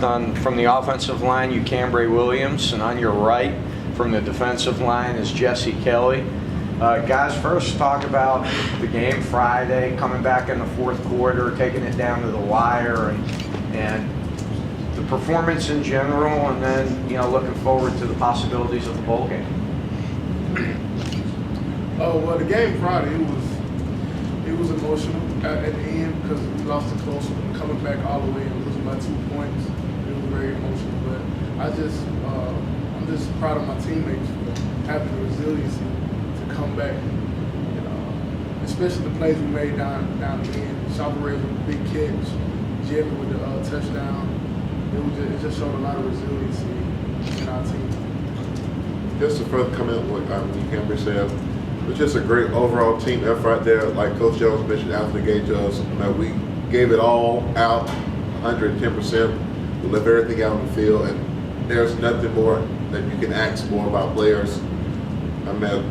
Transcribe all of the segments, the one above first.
left from the offensive line, Ucambre Williams, and on your right from the defensive line is Jesse Kelly. Guys, first talk about the game Friday, coming back in the fourth quarter, taking it down to the wire, and the performance in general, and then looking forward to the possibilities of the bowl game. Well, the game Friday it was emotional at the end because we lost a close one. Coming back all the way and losing by 2 points, it was very emotional. But I'm just proud of my teammates for having the resiliency to come back. Especially the plays we made down the end. Chopper with a big catch, Jerry with the touchdown. It just showed a lot of resiliency in our team. Just to further comment on what Ucambre said, it was just a great overall team effort out there. Like Coach Jones mentioned after the game to us, we gave it all out, 110%. We left everything out on the field, and there's nothing more that you can ask more about players. There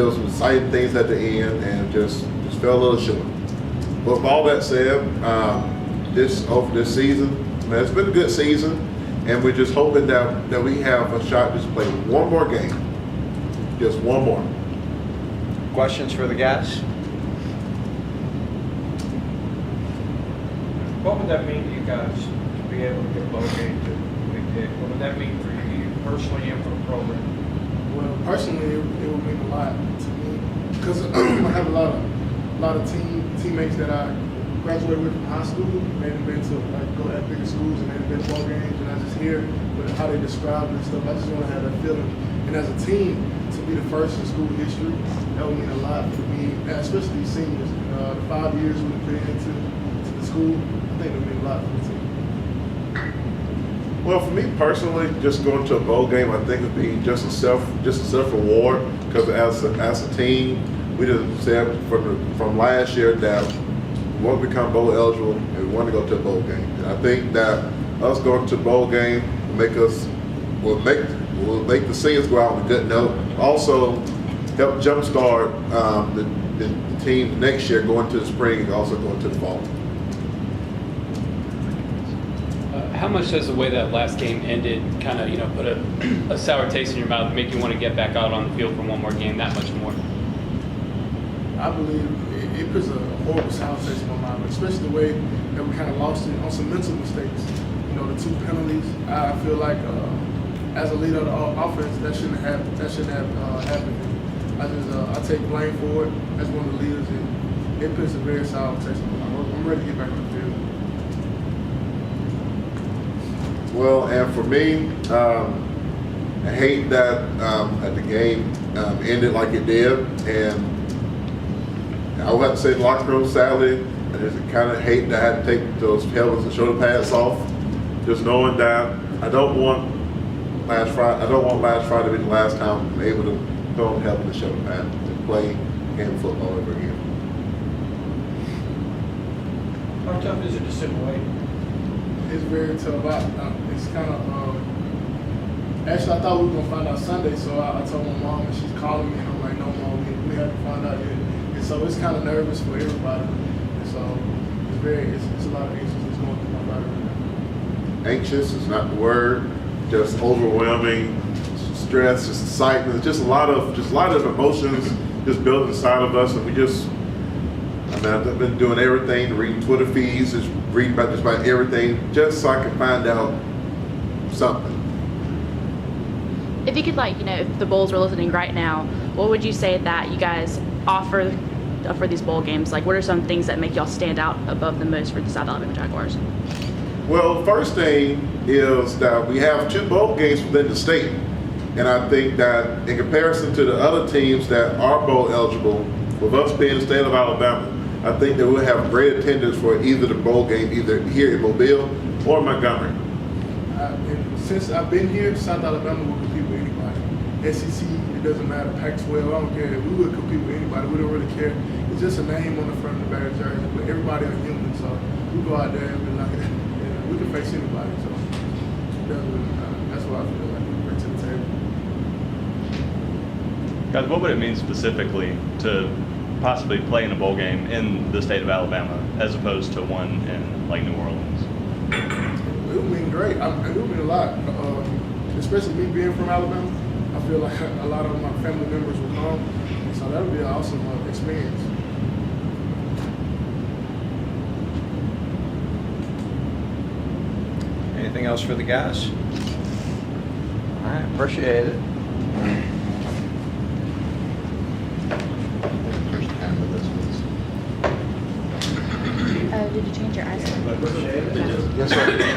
was some exciting things at the end, and just fell a little short. But with all that said, this season, it's been a good season, and we're just hoping that we have a shot to just play one more game. Just one more. Questions for the guys? What would that mean to you guys to be able to get a bowl game to Big Dick? What would that mean for you personally and for the program? Well, personally, it would mean a lot to me because I have a lot of teammates that I graduated with from high school. They've been to go at bigger schools and they've been to bowl games, and I just hear how they describe it and stuff. I just want to have that feeling. And as a team, to be the first in school history, that would mean a lot for me, especially these seniors. The 5 years we've put into the school, I think it would mean a lot for the team. Well, for me personally, just going to a bowl game, I think would be just a self reward because as a team, we just said from last year that we want to become bowl eligible and we want to go to a bowl game. And I think that us going to a bowl game will make the seniors go out on a good note. Also, help jumpstart the team next year going to the spring and also going to the fall. How much does the way that last game ended kind of, put a sour taste in your mouth, make you want to get back out on the field for one more game that much more? I believe it puts a horrible sour taste in my mouth, especially the way that we kind of lost it on some mental mistakes. The 2 penalties. I feel like as a leader of the offense, that shouldn't have happened. I take blame for it as one of the leaders, and it puts a very sour taste in my mouth. I'm ready to get back on the field. Well, and for me, I hate that the game ended like it did, and I would have to say the locker room, sadly, I just kind of hate that I had to take those helmets and shoulder pads off, just knowing that I don't want last Friday to be the last time I'm able to throw on helmet and shoulder pad and play game football over again. How tough is it to sit and wait? It's very tough. It's kind of, actually I thought we were going to find out Sunday, so I told my mom, and she's calling me, and I'm like, no, Mom, we have to find out yet. And so it's kind of nervous for everybody. And so it's a lot of anxiousness going through my body right now. Anxious is not the word, just overwhelming, stress, just excitement, just a lot of emotions just built inside of us, and I've been doing everything, reading Twitter feeds, just reading about just about everything, just so I can find out something. If you could, if the Bulls were listening right now, what would you say that you guys offer these bowl games? What are some things that make y'all stand out above the most for the South Alabama Jaguars? Well, first thing is that we have 2 bowl games within the state, and I think that in comparison to the other teams that are bowl eligible, with us being the state of Alabama, I think that we'll have great attendance for either the bowl game, either here in Mobile or Montgomery. Since I've been here, South Alabama will compete with anybody. SEC, it doesn't matter. Pac-12, I don't care. We would compete with anybody. We don't really care. It's just a name on the front of the back jersey, but everybody are human, so we go out there and be like, we can face anybody. So it doesn't really matter. That's what I feel like we bring to the table. Guys, what would it mean specifically to possibly play in a bowl game in the state of Alabama as opposed to one in New Orleans? great. It would mean a lot, especially me being from Alabama. I feel like a lot of my family members will come, so that would be an awesome experience. Anything else for the guys? All right, appreciate it. Did you change your eyes? Appreciate it. Yes, sir.